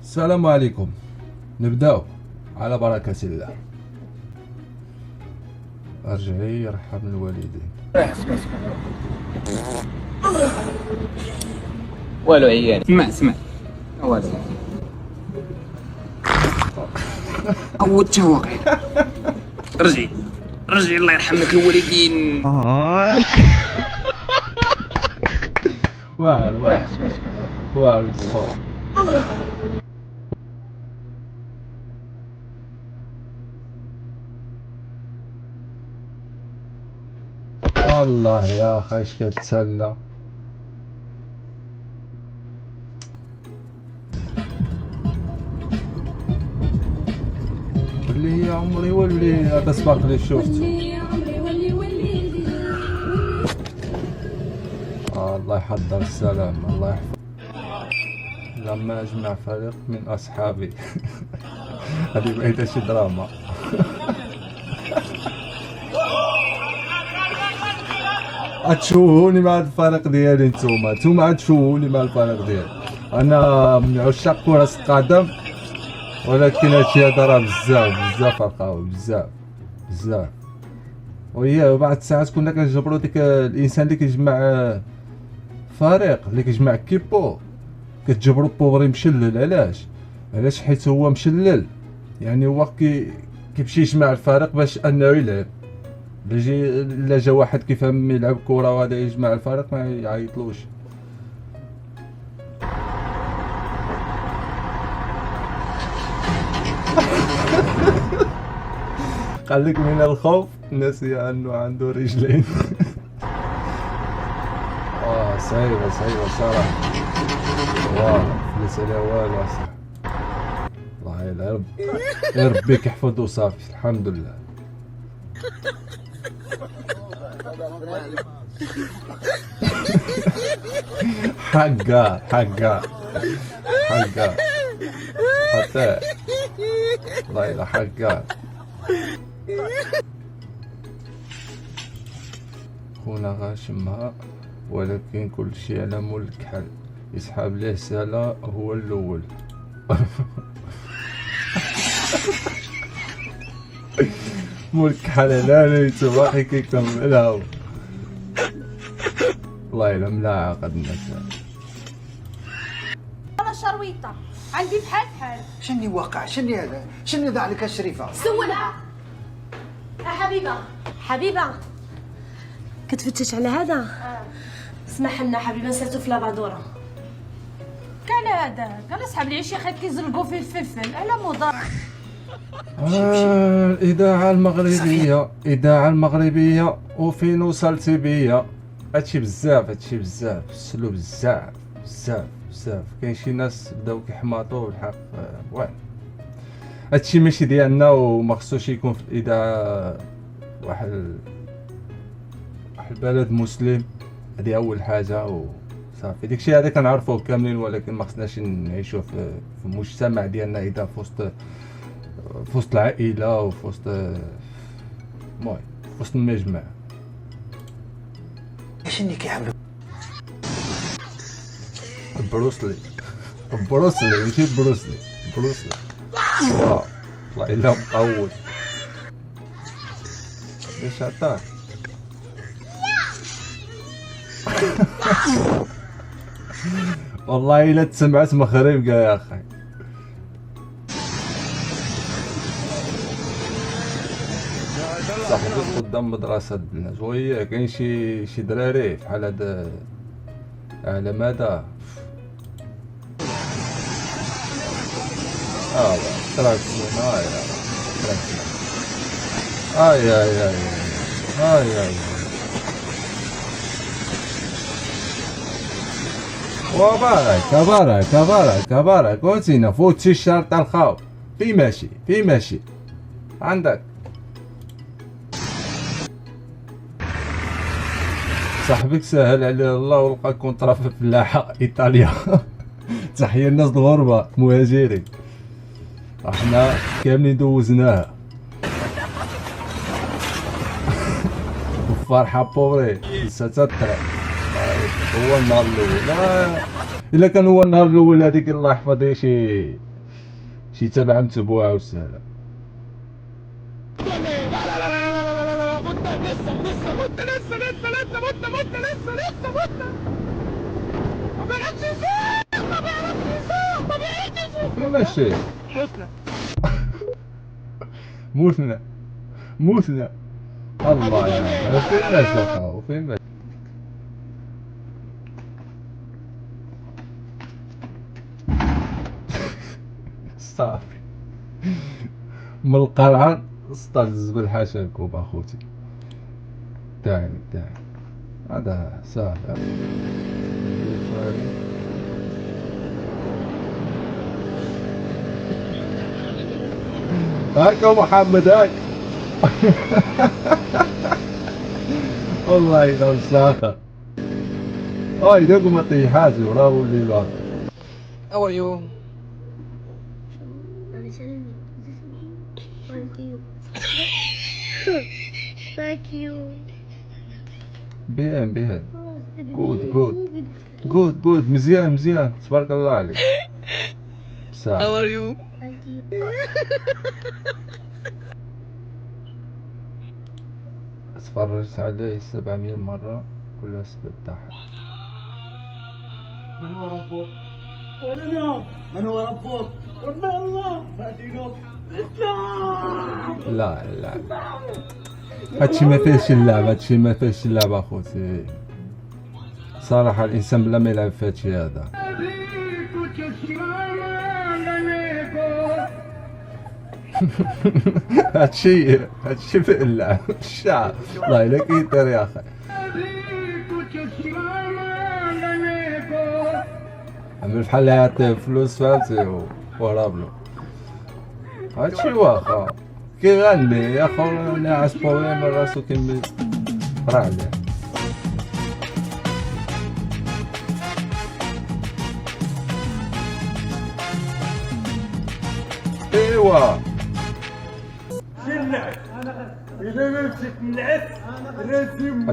السلام عليكم. نبداو على بركة الله. ارجعي يرحم الوالدين. والو عيال اسمع والو عودت واقع. رجعي الله يرحمك الوالدين. واعر الصوت. والله يا اخي اش كتسلى. ولي يا عمري ولي، هذا سباق اللي شفته. الله يحضر السلام، الله يحفظ. لما اجمع فريق من اصحابي. هذه بعيدة شي دراما. اتشوهوني مع الفريق ديالي، نتوما تشوهوني مع الفريق ديالي. انا من عشاق كرة القدم، ولكن هادشي هذا راه بزاف اخاوي، بزاف. وهي بعض الساعات كنا كنجبرو ديك الانسان اللي كيجمع فريق، اللي كيجمع كيبو، كتجبرو بوغري مشلل. علاش حيت هو مشلل، يعني هو كيمشي يجمع الفريق باش انه يلعب. الا جا واحد كيفهم يلعب كرة وهذا يجمع الفريق ما يعيطلوش. قالك من الخوف نسي انه عنده رجلين. صعيبة صراحة. فلس عليها والو اصاحبي. الله يلا ربي يحفظ وصافي، الحمد لله. حقا حتى الله يلا حقا. خونا غاشمها، ولكن كل شيء على مول الكحل. يسحب ليه سلا هو الاول. مول الكحل لا نتوما كيكملها. الله يلا ملاعة قد الناس. انا شرويطه عندي بحال شني واقع؟ شني هذا؟ شني ضاع لك الشريفه؟ سولها. حبيبه كتفتش على هذا؟ اسمح لنا حبيبه، نسيتو في لافادورا. قال هذا قال اصحاب العشي خيط كيزلقوا فيه الفلفل على موضوع. الإذاعة المغربية وفين وصلتي بيا. هادشي بزاف سلو بزاف. كاين شي ناس بداو كيحماطوا الحق. واه هادشي ماشي ديالنا، وما خصوش يكون في الإذاعة. واحد البلد مسلم، هادي أول حاجة وصافي. داكشي هذا كنعرفوه كاملين، ولكن ما خصناش نعيشوه في المجتمع ديالنا. إذا في وسط العائلة وفي وسط المهم في وسط المجمع. شني كيعملوا؟ بروسلي ماشي بروسلي. واه والله إلا مقود. ليش عطاك؟ والله إلا تسمعت مخربقة يا أخي. صاحبي قدام مدرسة البنات، وهي كاين شي دراري بحال هاد على مدى. تراكسيون. وبارك قلتينا فوتي الشرط الخاو. في ماشي عندك صاحبك سهل عليه الله ولقى كونطرا في الفلاحة ايطاليا. تحية الناس الغربة مهاجرين، احنا كاملين دوزناها. فرحة بوغري لسه تطرح. هو النهار الاول، الا كان هو النهار الاول هذيك الله يحفظ شي شي تبع متبوعة وسهلة. ماشي موتنا موتنا الله يا فين ماشي فين ماشي. صافي من القلعة سطال الزبل حاشا الكوب اخوتي تاعي هذا سهل. هاك محمد هاك والله لو ساخر هاي دقمة طيحاتي وراه اللي لا. How are you? Thank you. بيان جود مزيان تبارك الله عليك. How are you? تفرجت عليه 700 مرة كلها سبب ضحك. من هو ربك؟ من هو ربك؟ رب الله ما دينك؟ لا هادشي ما فيهش اللعب اخوتي صراحة. الانسان بلا ما يلعب في هادشي هذا. هادشي في اللعب الشعب الله الا كيطير يا اخي. عمل بحال يعطيه فلوس فهمتي ورابلو هادشي واخا كيغني يا خو ناعس بويم راسو كيمي راه عليه. ايوا إذا ما مشيت نعس لازم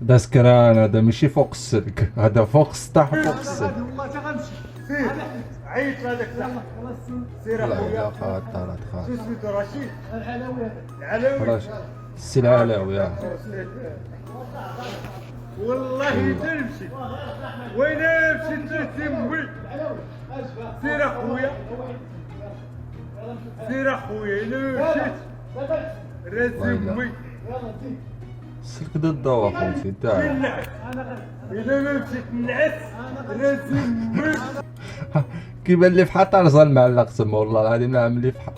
هذا سكران هذا ماشي فوق السلك هذا فوق السطح فوق السلك. والله تغنمشي سير عيط هذاك خلاص سير لا اخويا. خاطر شو سميتو رشيد؟ العلوي راشد السي العلاوي يا والله تمشي وين مشيت تسمي سير اخويا الا مشيت رزمي السلك ضد اخوتي تاعي. الا ما مشيت نعس رزمي كيبان لي فحال طرزان معلق تما والله العظيم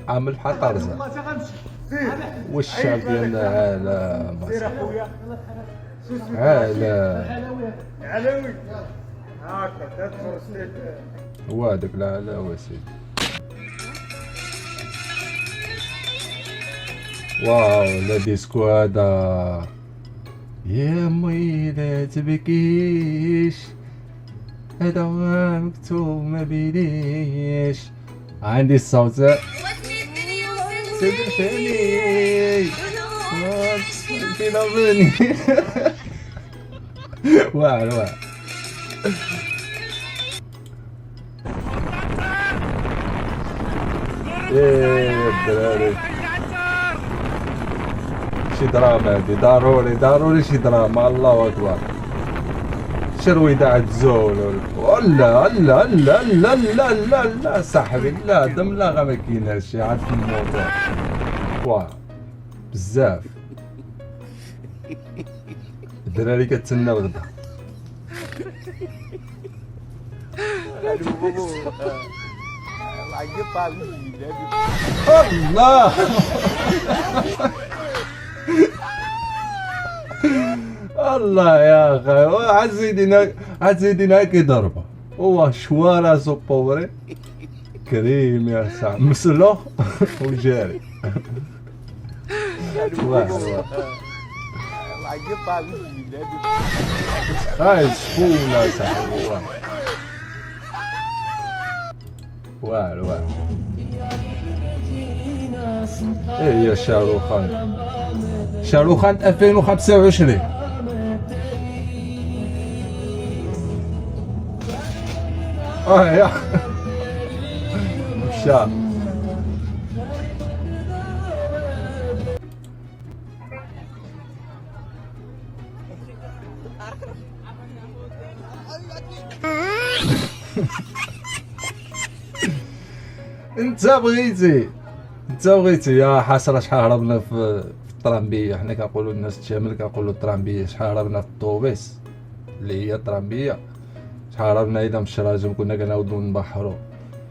عامل فحال طرزان. والله تغنمشي سير والشعب ديالنا عالم سير اخويا عالم علوي هاكا تدخل سير هو هذاك العلاوي سيدي. واو لا ديسكو هذا يا مي لا تبكيش هذا هو مكتوب ما بيديش. عندي الصوت سيدي الفاني كيضربني واعر ايه الدراري شي دراما هادي ضروري شي دراما. الله اكبر شرويدة الزول لا صاحبي لا دم لا غا ما كايناش عاد في الموضوع واه بزاف الدراري كتسنى الغدا. الله الله يا اخي عزيدينا كيضربها هو شوا راسو بوبري كريم يا سعد مسلوخ وجاري. هاي سخونة صاحبي واعر ايه يا شاروخان 2025 يا شا انت بغيتي يا حسره شحال هربنا في الطرامبيه. حنا كنقولوا الناس الشامل كنقولوا الطرامبيه. شحال هربنا في الطوبيس اللي هي الطرامبيه. شحال هربنا اذا من الشراجم كنا كنعاودو نبحروا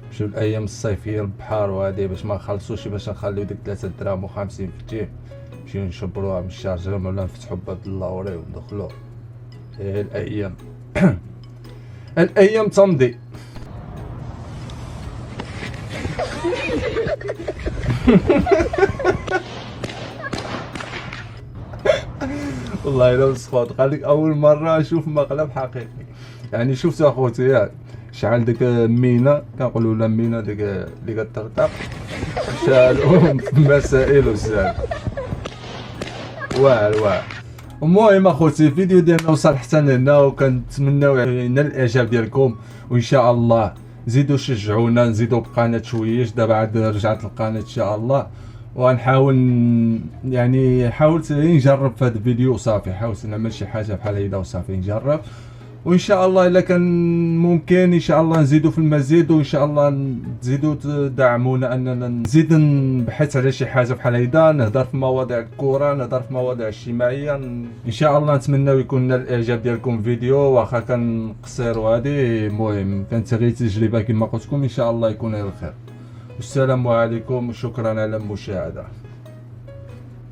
نمشيو الايام الصيفيه للبحر وهادي باش ما نخلصوش باش نخليو ديك 3 دراهم و50 في الجيب نمشيو نشبروها من الشارجم ولا نفتحو باب اللوري وندخلو. الايام الايام تمضي. والله الا مسخوط قال لك اول مره اشوف مقلب حقيقي. يعني شفت اخوتي ياك شحال ديك مينا كنقولوا لها مينا ديك اللي كترطق شالوا في المسائل وسال واعر. المهم اخوتي الفيديو ديالنا وصل حتى لهنا وكنتمناو ينال الاعجاب ديالكم وان شاء الله زيدوا شجعونا نزيدوا بقناه شويش. دابا عاد رجعت القناه ان شاء الله وغنحاول يعني حاولت نجرب في هذا الفيديو وصافي. حاولت نعمل شي حاجه بحال هيدا وصافي نجرب وان شاء الله الا كان ممكن ان شاء الله نزيدوا في المزيد وان شاء الله تزيدوا تدعمونا اننا نزيد نبحث على شي حاجه بحال هيدا نهضر في مواضيع الكره نهضر في مواضيع اجتماعيه. ان شاء الله نتمناو يكون الاعجاب ديالكم الفيديو واخا كان قصير وهادي. المهم كانت غير تجربه كما قلت لكم ان شاء الله يكون الخير. والسلام عليكم وشكرا على المشاهده.